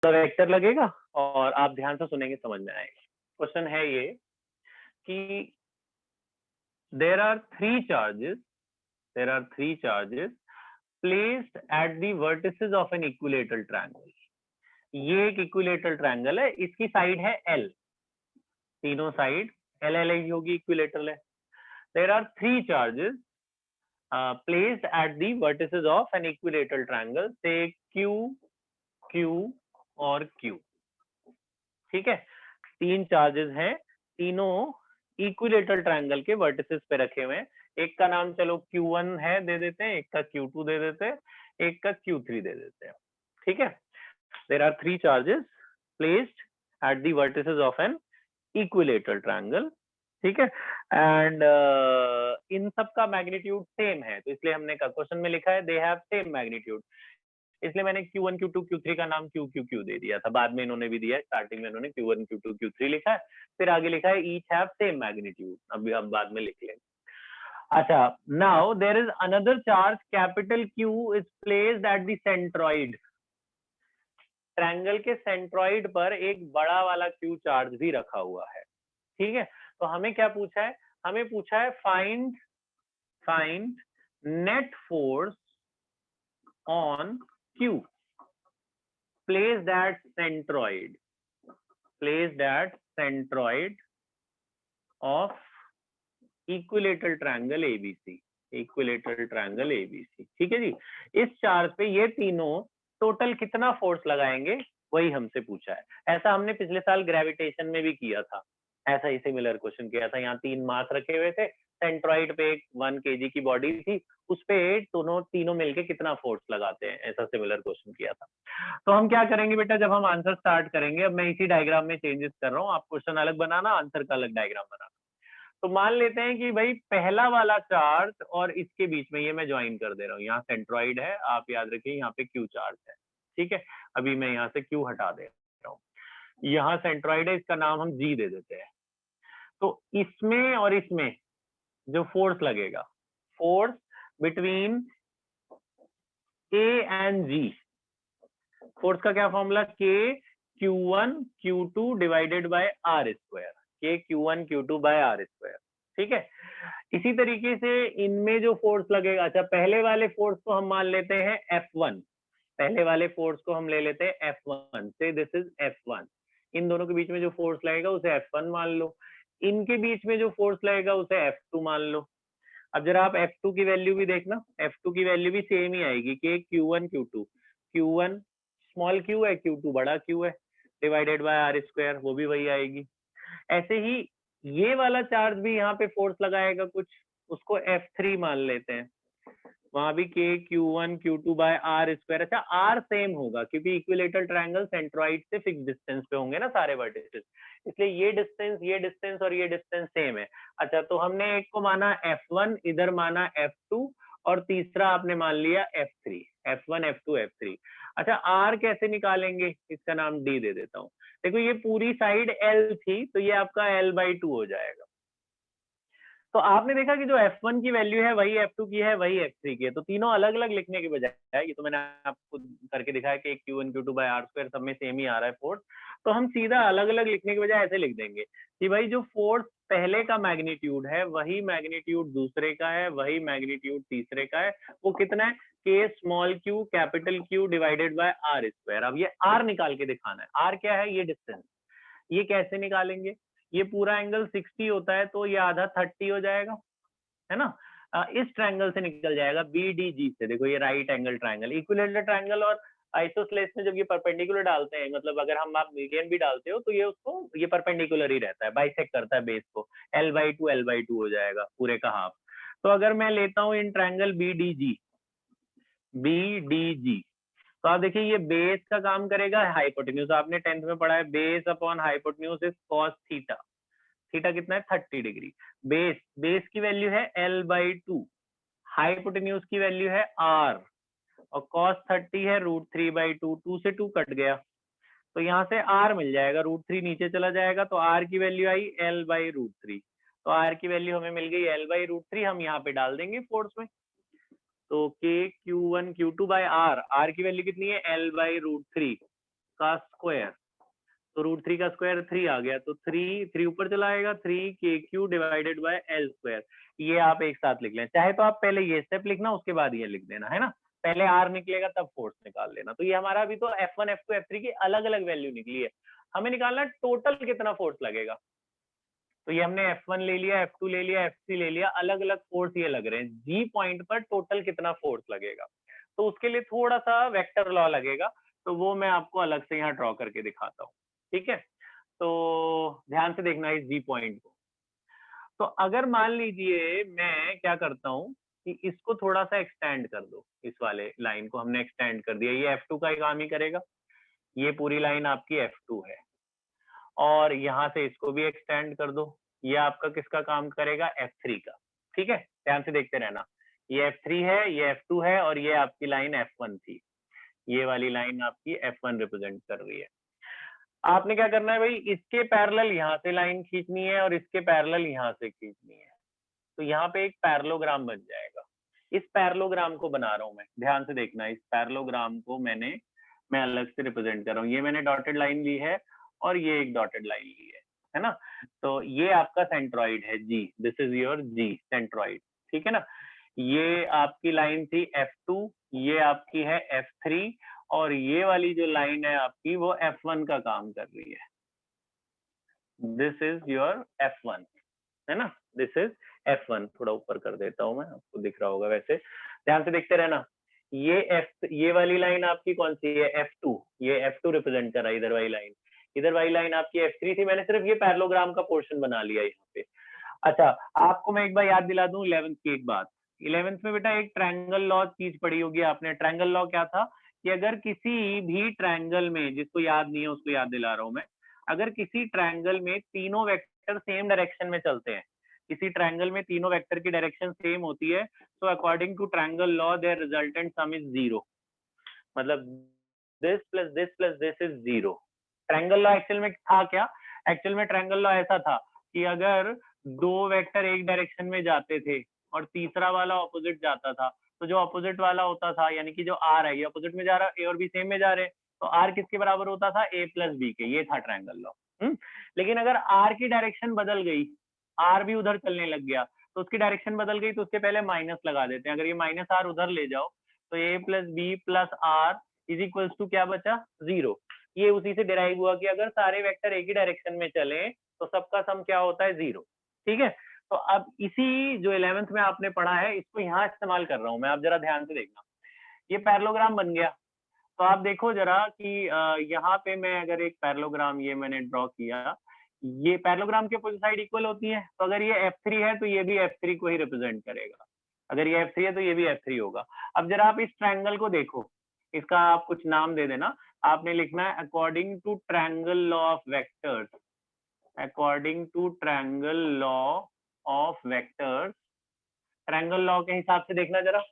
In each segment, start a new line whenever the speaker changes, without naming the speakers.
Vector लगेगा और आप ध्यान से सुनेंगे समझ में आएगा। क्वेश्चन है ये कि there are three charges placed at the vertices of an equilateral triangle. ये एक इक्विलेटरल ट्रायंगल है, इसकी साइड है L, तीनों साइड L ही होगी, इक्विलेटरल है। There are three charges placed at the vertices of an equilateral triangle, say Q, Q और Q। ठीक है, तीन चार्जेस हैं, तीनों इक्विलेटरल ट्रायंगल के वर्टिसेस पे रखे हुए हैं। एक का नाम चलो Q1 है दे देते हैं, एक का Q2 दे देते हैं, एक का Q3 दे देते हैं। ठीक है, there are three charges placed at the vertices of an equilateral triangle। ठीक है, एंड इन सब का मैग्नीट्यूड सेम है, तो इसलिए हमने क्वेश्चन में लिखा है दे हैव सेम मैग्नीट्यूड, इसलिए मैंने Q1, Q2, Q3 का नाम Q दे दिया था। बाद में इन्होंने भी दिया है, स्टार्टिंग में इन्होंने Q1, Q2, Q3 लिखा है, फिर आगे लिखा है ईच हैव सेम मैग्नीट्यूड, अभी हम बाद में लिख लेंगे। अच्छा, now there is another charge capital Q is placed at the centroid. Triangle के सेंट्रॉइड पर एक बड़ा वाला Q चार्ज भी रखा हुआ है। ठीक है, तो हमें क्या पूछा है, हमें पूछा है find net force on Q placed at centroid of equilateral triangle ABC। ठीक है जी, इस चार्ज पे ये तीनों टोटल कितना फोर्स लगाएंगे वही हमसे पूछा है। ऐसा हमने पिछले साल ग्रेविटेशन में भी किया था, ऐसा ही सिमिलर क्वेश्चन किया था। यहाँ तीन मास रखे हुए थे, सेंट्रॉइड पे एक 1 kg की बॉडी थी, उस पे तीनों मिलके कितना फोर्स लगाते हैं, ऐसा सिमिलर क्वेश्चन किया था। तो हम क्या करेंगे बेटा, जब हम आंसर स्टार्ट करेंगे, अब मैं इसी डायग्राम में चेंजेस कर रहा हूँ, आप क्वेश्चन अलग बनाना, आंसर का अलग डायग्राम बनाना। तो मान लेते हैं कि भाई पहला वाला चार्ज और इसके बीच में ये मैं ज्वाइन कर दे रहा हूँ, यहाँ सेंट्रॉइड है, आप याद रखिए यहाँ पे Q चार्ज है। ठीक है, अभी मैं यहाँ से Q हटा दे रहा हूँ, यहाँ सेंट्रॉइड है, इसका नाम हम G दे देते हैं। तो इसमें और इसमें जो फोर्स लगेगा, force between A and G, force का क्या formula, K Q1 Q2 divided by R square, K Q1 Q2 by R square. ठीक है, इसी तरीके से इनमें जो फोर्स लगेगा, अच्छा पहले वाले फोर्स को हम मान लेते हैं F1, पहले वाले फोर्स को हम ले लेते हैं F1 से, दिस इज F1। इन दोनों के बीच में जो फोर्स लगेगा उसे F1 मान लो, इनके बीच में जो फोर्स लगेगा उसे F2 मान लो। अब जरा आप F2 की वैल्यू भी देखना, F2 की वैल्यू भी सेम ही आएगी, कि Q1 Q2, Q1 small Q है, Q2 बड़ा Q है, डिवाइडेड बाय R स्क्वायर, वो भी वही आएगी। ऐसे ही ये वाला चार्ज भी यहाँ पे फोर्स लगाएगा कुछ, उसको F3 मान लेते हैं, वहां भी K Q1 Q2 by R square. अच्छा, R सेम होगा क्योंकि इक्विलेटरल ट्रायंगल सेंट्रॉइड से फिक्स डिस्टेंस पे होंगे ना सारे वर्टिसेस, इसलिए ये डिस्टेंस और ये डिस्टेंस सेम है। अच्छा, तो हमने एक को माना F1, इधर माना F2, और तीसरा आपने मान लिया F3, F1 F2 F3। अच्छा, R कैसे निकालेंगे, इसका नाम D दे देता हूँ। देखो ये पूरी साइड L थी, तो ये आपका L/2 हो जाएगा। तो आपने देखा कि जो F1 की वैल्यू है वही F2 की है, वही F3 की है, तो तीनों अलग अलग लिखने के बजाय, ये तो मैंने आपको करके दिखाया कि Q1 Q2 by R square सब में सेम ही आ रहा है फोर्स, तो हम सीधा अलग अलग लिखने के बजाय ऐसे लिख देंगे कि भाई जो फोर्स पहले का मैग्नीट्यूड है वही मैग्नीट्यूड दूसरे का है, वही मैग्नीट्यूड तीसरे का है, वो कितना है, K small Q capital Q divided by R square. अब ये R निकाल के दिखाना है, R क्या है, ये डिस्टेंस। ये कैसे निकालेंगे, ये पूरा एंगल 60 होता है, तो ये आधा 30 हो जाएगा, है ना। इस ट्रायंगल से निकल जाएगा BDG से। देखो ये right angle triangle, equilateral triangle और आइसोस्लेस में जब ये परपेंडिकुलर डालते हैं, मतलब अगर हम आप मीडियन भी डालते हो तो ये उसको, ये परपेंडिकुलर ही रहता है, बाइसेक्ट करता है बेस को, L/2 हो जाएगा पूरे का हाफ। तो अगर मैं लेता हूँ इन ट्रायंगल BDG, तो आप देखिए ये बेस का काम करेगा, हाइपोटेन्यूज आपने 10th में पढ़ा है, base upon hypotenuse is cos theta, theta कितना है 30 डिग्री, बेस की वैल्यू है L/2, हाइपोटेन्यूज की वैल्यू है R, और cos 30 है √3/2, 2 से 2 कट गया, तो यहाँ से R मिल जाएगा, √3 नीचे चला जाएगा, तो R की वैल्यू आई L/√3, तो R की वैल्यू हमें मिल गई L/√3, हम यहाँ पे डाल देंगे फोर्स में, तो K Q1 Q2 by R, R की वैल्यू कितनी है L/√3, का स्क्वायर, तो √3 का स्क्वायर 3 आ गया, तो 3 ऊपर चला आएगा, 3kq divided by l square. ये आप एक साथ लिख लें, चाहे तो आप पहले ये स्टेप लिखना, उसके बाद ये लिख देना, है ना। पहले r निकलेगा तब फोर्स निकाल लेना। तो ये हमारा अभी तो F1 F2 F3 की अलग अलग वैल्यू निकली है, हमें निकालना टोटल कितना फोर्स लगेगा। तो ये हमने F1 ले लिया, F2 ले लिया, F3 ले लिया, अलग अलग फोर्स ये लग रहे हैं, G पॉइंट पर टोटल कितना फोर्स लगेगा। तो उसके लिए थोड़ा सा वेक्टर लॉ लगेगा, तो वो मैं आपको अलग से यहाँ ड्रॉ करके दिखाता हूँ, ठीक है। तो ध्यान से देखना इस G पॉइंट को। तो अगर मान लीजिए मैं क्या करता हूँ कि इसको थोड़ा सा एक्सटेंड कर दो, इस वाले लाइन को हमने एक्सटेंड कर दिया, ये F2 का ही काम ही करेगा, ये पूरी लाइन आपकी F2 है, और यहाँ से इसको भी एक्सटेंड कर दो, ये आपका किसका काम करेगा, F3 का, ठीक है। ध्यान से देखते रहना, ये F3 है, ये F2 है, और ये आपकी लाइन F1 थी, ये वाली लाइन आपकी F1 रिप्रेजेंट कर रही है। आपने क्या करना है भाई, इसके पैरेलल यहाँ से लाइन खींचनी है और इसके पैरेलल यहाँ से खींचनी है, तो यहाँ पे एक पैरेललोग्राम बन जाएगा। इस पैरेललोग्राम को बना रहा हूं मैं, ध्यान से देखना, इस पैरेललोग्राम को मैं अलग से रिप्रेजेंट कर रहा हूँ। ये मैंने डॉटेड लाइन ली है और ये एक डॉटेड लाइन ली है ना। तो ये आपका सेंट्रॉइड है G, this is your G centroid, ठीक है ना। ये आपकी लाइन थी F2, ये आपकी है F3, और ये वाली जो लाइन है आपकी वो F1 का काम कर रही है, दिस इज योर F1, है ना, दिस इज F1। थोड़ा ऊपर कर देता हूं मैं, आपको दिख रहा होगा वैसे, ध्यान से देखते रहना। ये वाली लाइन आपकी कौन सी है, F2, ये F2 रिप्रेजेंट कर रहा है, इधर वाली लाइन, इधर वाली लाइन आपकी F3 थी, मैंने सिर्फ ये पैरेललोग्राम का पोर्शन बना लिया यहाँ पे। अच्छा, आपको मैं एक बार याद दिला दूं 11th की एक बात। 11th में बेटा एक ट्रायंगल लॉ चीज पढ़ी होगी आपने। ट्रायंगल लॉ क्या था कि अगर किसी भी ट्रायंगल में, जिसको याद नहीं है उसको याद दिला रहा हूं मैं, अगर किसी ट्रायंगल में तीनों वेक्टर सेम डायरेक्शन में चलते हैं, किसी ट्रायंगल में तीनों वेक्टर की डायरेक्शन सेम होती है, तो according to triangle law there resultant sum is 0, मतलब this plus this plus this is 0। Triangle law actual में था क्या, एक्चुअल में ट्रायंगल लॉ ऐसा था कि अगर दो वेक्टर एक डायरेक्शन में जाते थे और तीसरा वाला ऑपोजिट जाता था, तो जो ऑपोजिट वाला होता था, यानी कि जो आर है ये ऑपोजिट में जा रहा है, ए और बी सेम में जा रहे हैं, तो आर किसके बराबर होता था, ए प्लस बी के, ये था ट्रायंगल लॉ। लेकिन अगर आर की डायरेक्शन बदल गई, आर भी उधर चलने लग गया, तो उसकी डायरेक्शन बदल गई, तो उसके पहले माइनस लगा देते हैं। अगर ये माइनस आर उधर ले जाओ, तो A plus B plus R is equals to क्या बचा, 0। ये उसी से डिराइव हुआ कि अगर सारे वेक्टर एक ही डायरेक्शन में चले तो सबका सम क्या होता है, 0, ठीक है। तो अब इसी जो 11th में आपने पढ़ा है, इसको यहाँ इस्तेमाल कर रहा हूँ मैं, आप जरा ध्यान से देखना। ये पैरेललोग्राम बन गया, तो आप देखो जरा कि यहाँ पे मैं अगर एक पैरेललोग्राम ये मैंने ड्रॉ किया, ये पैरेललोग्राम की अपोजिट साइड इक्वल होती है, तो अगर ये F3 है तो ये भी F3 को ही रिप्रेजेंट करेगा, अगर ये F3 है तो ये भी F3 होगा। अब जरा आप इस ट्रायंगल को देखो, इसका आप कुछ नाम दे देना, आपने लिखना है according to triangle law of vectors, according to triangle law of vectors. Triangle law के हिसाब से देखना जरा,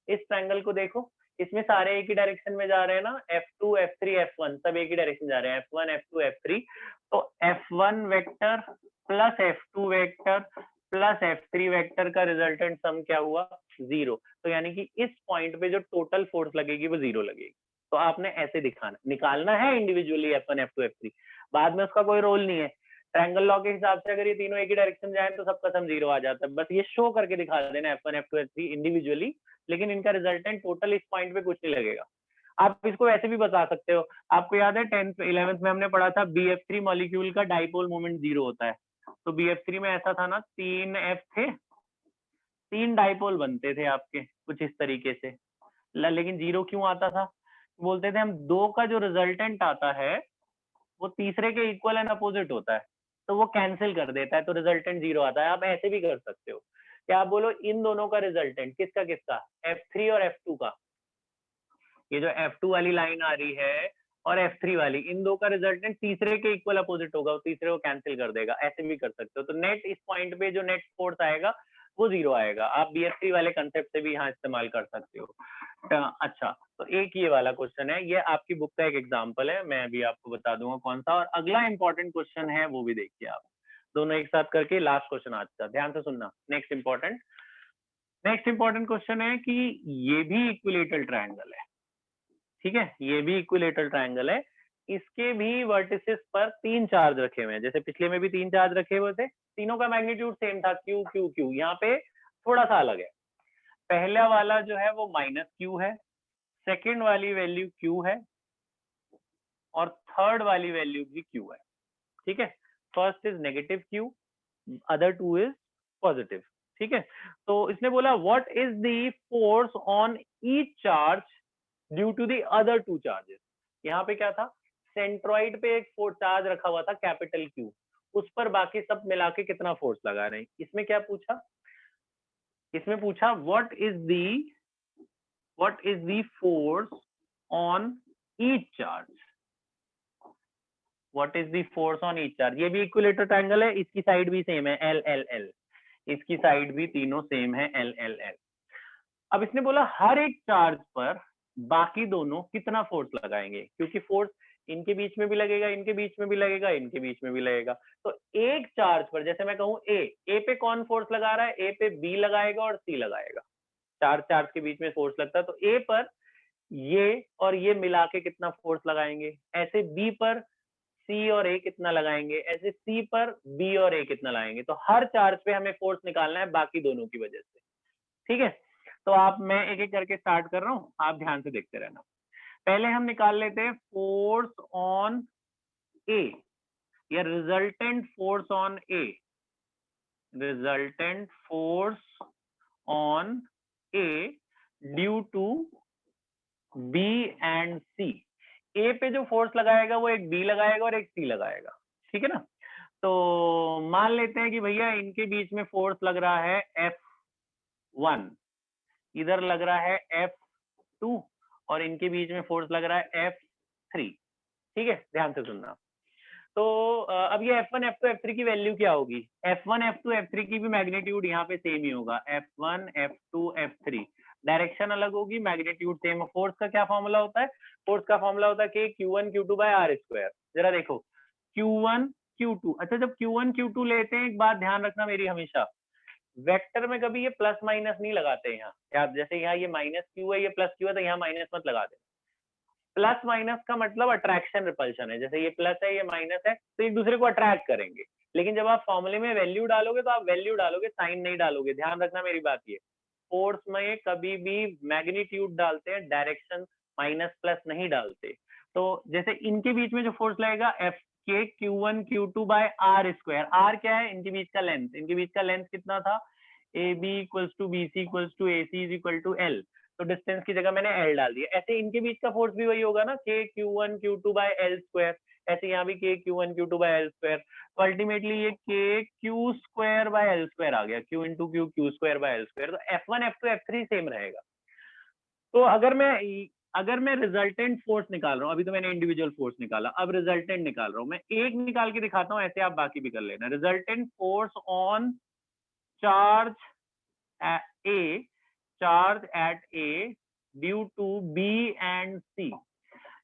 इस ट्रायंगल को देखो, इसमें सारे एक ही डायरेक्शन में जा रहे हैं ना, F2 F3 F1 सब एक ही डायरेक्शन जा रहे हैं, F1 F2 F3, तो F1 vector plus F2 vector plus F3 vector का रिजल्टेंट सम क्या हुआ, 0। तो यानी कि इस पॉइंट पे जो टोटल फोर्स लगेगी वो 0 लगेगी। तो आपने ऐसे दिखाना, निकालना है इंडिविजुअली F1 F2 F3, बाद में उसका कोई रोल नहीं है। ट्रायंगल लॉ के हिसाब से अगर ये तीनों एक ही डायरेक्शन जाए तो सबका सम 0 आ जाता है, बस ये शो करके दिखा देना F1 F2 F3 इंडिविजुअली, लेकिन इनका रिजल्टेंट टोटल इस पॉइंट पे कुछ नहीं लगेगा। आप इसको ऐसे भी बता सकते हो, आपको याद है 10th 11th में हमने पढ़ा था BF3 मॉलिक्यूल का डाइपोल मोमेंट 0 होता है, तो BF3 में ऐसा था ना, 3 F थे, 3 डाइपोल बनते थे आपके कुछ इस तरीके से, लेकिन 0 क्यों आता था, बोलते थे हम 2 का जो रिजल्टेंट आता है वो तीसरे के इक्वल एंड अपोजिट होता है, तो वो कैंसिल कर देता है, तो रिजल्टेंट 0 आता है। आप ऐसे भी कर सकते हो, क्या आप बोलो इन दोनों का रिजल्टेंट किसका किसका, F3 और F2 का, ये जो F2 वाली लाइन आ रही है और F3 वाली, इन दो का रिजल्टेंट तीसरे के इक्वल अपोजिट होगा, तीसरे को कैंसिल कर देगा, ऐसे भी कर सकते हो। तो नेट इस पॉइंट पे जो नेट फोर्स आएगा वो 0 आएगा। आप BF3 वाले कंसेप्ट से भी यहाँ इस्तेमाल कर सकते हो। अच्छा, तो एक ये वाला क्वेश्चन है, ये आपकी बुक का एक एग्जाम्पल है, मैं अभी आपको बता दूंगा कौन सा, और अगला इंपॉर्टेंट क्वेश्चन है वो भी देखिए आप, दोनों एक साथ करके लास्ट क्वेश्चन आज का, ध्यान से सुनना। नेक्स्ट इंपॉर्टेंट क्वेश्चन है कि ये भी इक्विलेटरल ट्रायंगल है, ठीक है, ये भी इक्विलेटरल ट्रायंगल है, इसके भी वर्टिसेस पर 3 चार्ज रखे हुए हैं, जैसे पिछले में भी 3 चार्ज रखे हुए थे, तीनों का मैग्नीट्यूड सेम था, क्यू क्यू क्यू। यहाँ पे थोड़ा सा अलग है, पहला वाला जो है वो माइनस क्यू है, सेकंड वाली वैल्यू क्यू है, और थर्ड वाली वैल्यू भी क्यू है। ठीक है, first is negative Q, other two is positive. ठीक है, तो इसने बोला what is the force on each charge due to the other two charges. यहाँ पे क्या था, सेंट्रॉइड पे एक चार्ज रखा हुआ था कैपिटल क्यू, उस पर बाकी सब मिला के कितना फोर्स लगा रहे हैं। इसमें क्या पूछा, इसमें पूछा what is the force on each charge, what is the force on each charge. ये भी इक्विलेटरल ट्रायंगल है, इसकी साइड भी सेम है एल एल एल, इसकी साइड भी तीनों सेम है एल एल एल। अब इसने बोला हर एक चार्ज पर बाकी दोनों कितना फोर्स लगाएंगे, क्योंकि फोर्स इनके बीच में भी लगेगा, इनके बीच में भी लगेगा, इनके बीच में भी लगेगा। तो एक चार्ज पर, जैसे मैं कहूं ए पे कौन फोर्स लगा रहा है, ए पे बी लगाएगा और सी लगाएगा, चार चार्ज के बीच में फोर्स लगता है। तो ए पर ये और ये मिला के कितना फोर्स लगाएंगे, ऐसे बी पर सी और ए कितना लगाएंगे, ऐसे सी पर बी और ए कितना लगाएंगे। तो हर चार्ज पे हमें फोर्स निकालना है बाकी दोनों की वजह से। ठीक है, तो आप, मैं एक एक करके स्टार्ट कर रहा हूं, आप ध्यान से देखते रहना। पहले हम निकाल लेते हैं फोर्स ऑन ए, या resultant force on A, resultant force on A due to B and C. A पे जो फोर्स लगाएगा वो एक बी लगाएगा और एक सी लगाएगा। ठीक है ना, तो मान लेते हैं कि भैया इनके बीच में फोर्स लग रहा है F1, इधर लग रहा है F2, और इनके बीच में फोर्स लग रहा है F3। ठीक है, ध्यान से सुनना। तो अब ये F1 F2 F3 की वैल्यू क्या होगी, F1 F2 F3 की भी मैग्नीट्यूड यहाँ पे सेम ही होगा, F1 F2 F3, डायरेक्शन अलग होगी, मैग्नीट्यूड सेम। फोर्स का क्या फॉर्मूला होता है, फोर्स का फॉर्मूला होता है कि Q1 Q2 by R square. जरा देखो Q1 Q2, अच्छा जब Q1 Q2 लेते हैं, एक बात ध्यान रखना मेरी हमेशा, वेक्टर में कभी ये प्लस माइनस नहीं लगाते यहाँ, याद, जैसे यहाँ ये माइनस क्यू है, ये प्लस क्यू है, तो यहाँ माइनस मत लगा दे। प्लस माइनस का मतलब अट्रैक्शन रिपल्शन है, जैसे ये प्लस है ये माइनस है, तो एक दूसरे को अट्रैक्ट करेंगे। लेकिन जब आप फॉर्मूले में वैल्यू डालोगे तो आप वैल्यू डालोगे, साइन नहीं डालोगे, ध्यान रखना मेरी बात। ये फोर्स में कभी भी मैग्नीट्यूड डालते हैं, डायरेक्शन माइनस प्लस नहीं डालते। तो जैसे इनके बीच में जो फोर्स लगेगा एफ के Q1 Q2 bye are square. Are क्या है, इनके बीच का लेंथ, इनके बीच का लेंथ कितना था, A B equals to B C equals to A C is equal to L, तो डिस्टेंस की जगह मैंने एल डाल दिया। ऐसे इनके बीच का फोर्स भी वही होगा ना, के Q1 Q2 by L square, ऐसे यहाँ भी K Q1 Q2 by L square. तो अल्टीमेटली ये K Q square by L square आ गया, Q into Q, Q square by L square. तो F1 F2 F3 सेम रहेगा। तो अगर मैं रिजल्टेंट फोर्स निकाल रहा हूँ, अभी तो मैंने इंडिविजुअल फोर्स निकाला, अब रिजल्टेंट निकाल रहा हूँ, मैं एक निकाल के दिखाता हूँ, ऐसे आप बाकी भी कर लेना। Resultant force on charge A, charge at A due to B and C.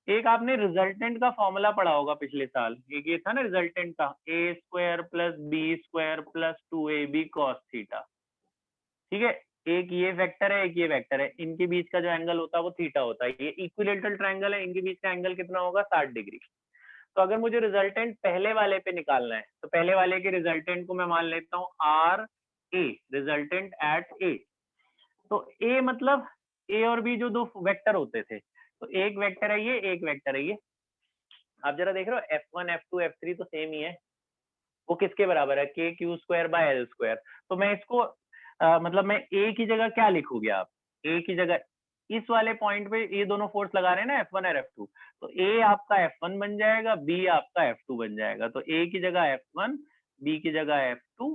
एक आपने रिजल्टेंट का फॉर्मूला पढ़ा होगा पिछले साल, एक ये था ना रिजल्टेंट का, A square plus B square plus 2ab cos theta. ठीक है, एक ये वेक्टर है, एक ये वेक्टर है, इनके बीच का जो एंगल होता है वो थीटा होता है। ये इक्विलेटरल ट्रायंगल है, इनके बीच का एंगल कितना होगा, 60 डिग्री। तो अगर मुझे रिजल्टेंट पहले वाले पे निकालना है, तो पहले वाले के रिजल्टेंट को मैं मान लेता हूँ आर ए, रिजल्टेंट एट ए। तो ए मतलब ए और बी जो दो वेक्टर होते थे, तो एक वेक्टर है ये, एक वेक्टर है ये। आप जरा देख रहे हो F1 F2 F3 तो सेम ही है, वो किसके बराबर है, के Q square by L square. तो मैं इसको मतलब मैं ए की जगह क्या लिखोगे आप, ए की जगह इस वाले पॉइंट पे ये दोनों फोर्स लगा रहे हैं ना F1 और F2, तो ए आपका F1 बन जाएगा, बी आपका F2 बन जाएगा। तो ए की जगह F1, बी की जगह F2,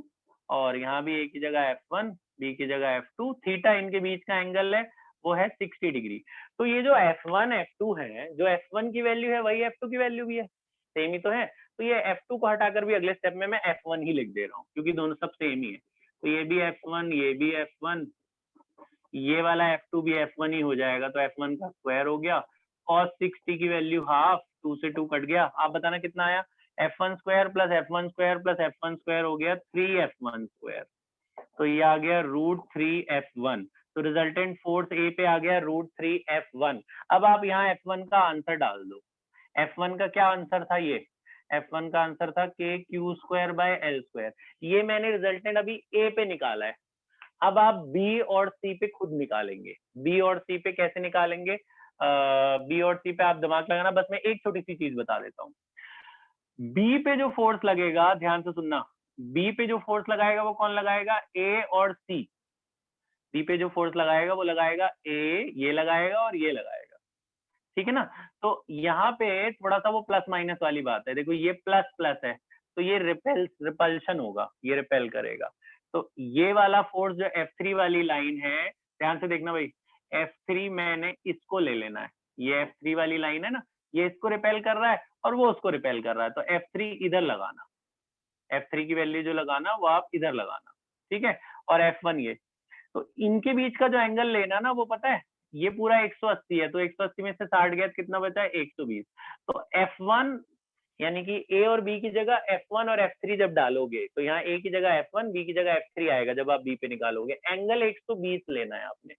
और यहाँ भी ए की जगह F1, बी की जगह F2। थीटा इनके बीच का एंगल है, वो है 60 डिग्री। तो ये जो F1 F2 है, जो F1 की वैल्यू है वही F2 की वैल्यू भी है, सेम ही तो है। तो ये F2 को हटाकर भी अगले स्टेप में मैं F1 ही लिख दे रहा हूँ, क्योंकि दोनों सब सेम ही है। तो ये भी F1, ये भी F1, ये वाला F2 भी F1 ही हो जाएगा, तो F1 का स्क्वायर हो गया। cos 60 की वैल्यू हाफ, 2 से 2 कट गया, आप बताना कितना आया, F1 square plus F1 square plus F1 square हो गया 3F1 स्क्वायर। तो ये आ गया √3F1। तो रिजल्टेंट फोर्स ए पे आ गया √3F1। अब आप यहाँ F1 का आंसर डाल दो, F1 का क्या आंसर था ये? F1 का आंसर था KQ²/L²। ये मैंने रिजल्टेंट अभी A पे निकाला है। अब आप B और C पे खुद निकालेंगे। B और C पे कैसे निकालेंगे? B और C पे आप दिमाग लगाना, बस मैं एक छोटी सी चीज बता देता हूँ। B पे जो फोर्स लगेगा, ध्यान से सुनना, B पे जो फोर्स लगाएगा वो कौन लगाएगा? A और C। B पे जो फोर्स लगाएगा वो लगाएगा A, ये लगाएगा और ये लगाएगा, ठीक है ना? तो यहाँ पे थोड़ा सा वो प्लस माइनस वाली बात है। देखो ये प्लस प्लस है, तो ये रिपल्शन होगा, ये रिपेल करेगा। तो ये वाला फोर्स जो F3 वाली लाइन है, ध्यान से देखना भाई, F3 मैंने इसको ले लेना है। ये F3 वाली लाइन है ना, ये इसको रिपेल कर रहा है और वो उसको रिपेल कर रहा है, तो F3 इधर लगाना। F3 की वैल्यू जो लगाना वो आप इधर लगाना, ठीक है? और F1 ये, तो इनके बीच का जो एंगल लेना ना, वो पता है, ये पूरा 180 है, तो 180 में से 60 गया, कितना बचा है? 120। तो F1 यानी कि A और B की जगह F1 और F3 जब डालोगे, तो यहाँ A की जगह F1, B की जगह F3 आएगा जब आप B पे निकालोगे। एंगल 120 लेना है आपने।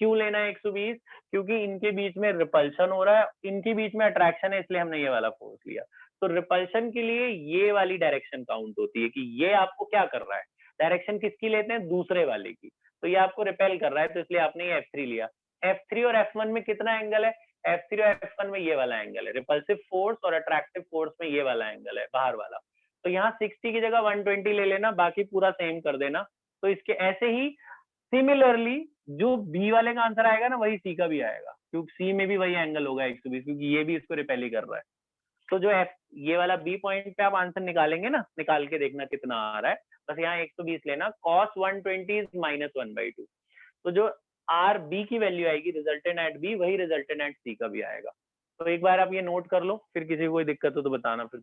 क्यों लेना है 120? क्योंकि इनके बीच में रिपल्शन हो रहा है, इनके बीच में अट्रैक्शन है, इसलिए हमने ये वाला फोर्स लिया। तो रिपल्शन के लिए ये वाली डायरेक्शन काउंट होती है कि ये आपको क्या कर रहा है, डायरेक्शन किसकी लेते हैं? दूसरे वाले की। तो ये आपको रिपेल कर रहा है, तो इसलिए आपने ये F3 लिया। F3 और F1 में कितना एंगल है? F3 और F1 में ये वाला एंगल है। रिपल्सिव फोर्स और अट्रैक्टिव फोर्स में ये वाला एंगल है, बाहर वाला। तो यहाँ 60 की जगह 120 ले लेना, बाकी पूरा सेम कर देना। तो इसके ऐसे ही सिमिलरली जो बी वाले का आंसर आएगा ना, वही सी का भी आएगा, क्योंकि सी में भी वही एंगल होगा 120, क्योंकि ये भी इसको रिपेल ही कर रहा है। तो जो एफ ये वाला बी पॉइंट पे आप आंसर निकालेंगे ना, निकाल के देखना कितना आ रहा है। बस यहाँ 120 लेना, cos 120 इज -1/2। तो जो आर बी की वैल्यू आएगी रिजल्टेंट एट बी, वही रिजल्टेंट एट सी का भी आएगा। तो एक बार आप ये नोट कर लो, फिर किसी को कोई दिक्कत हो तो बताना फिर।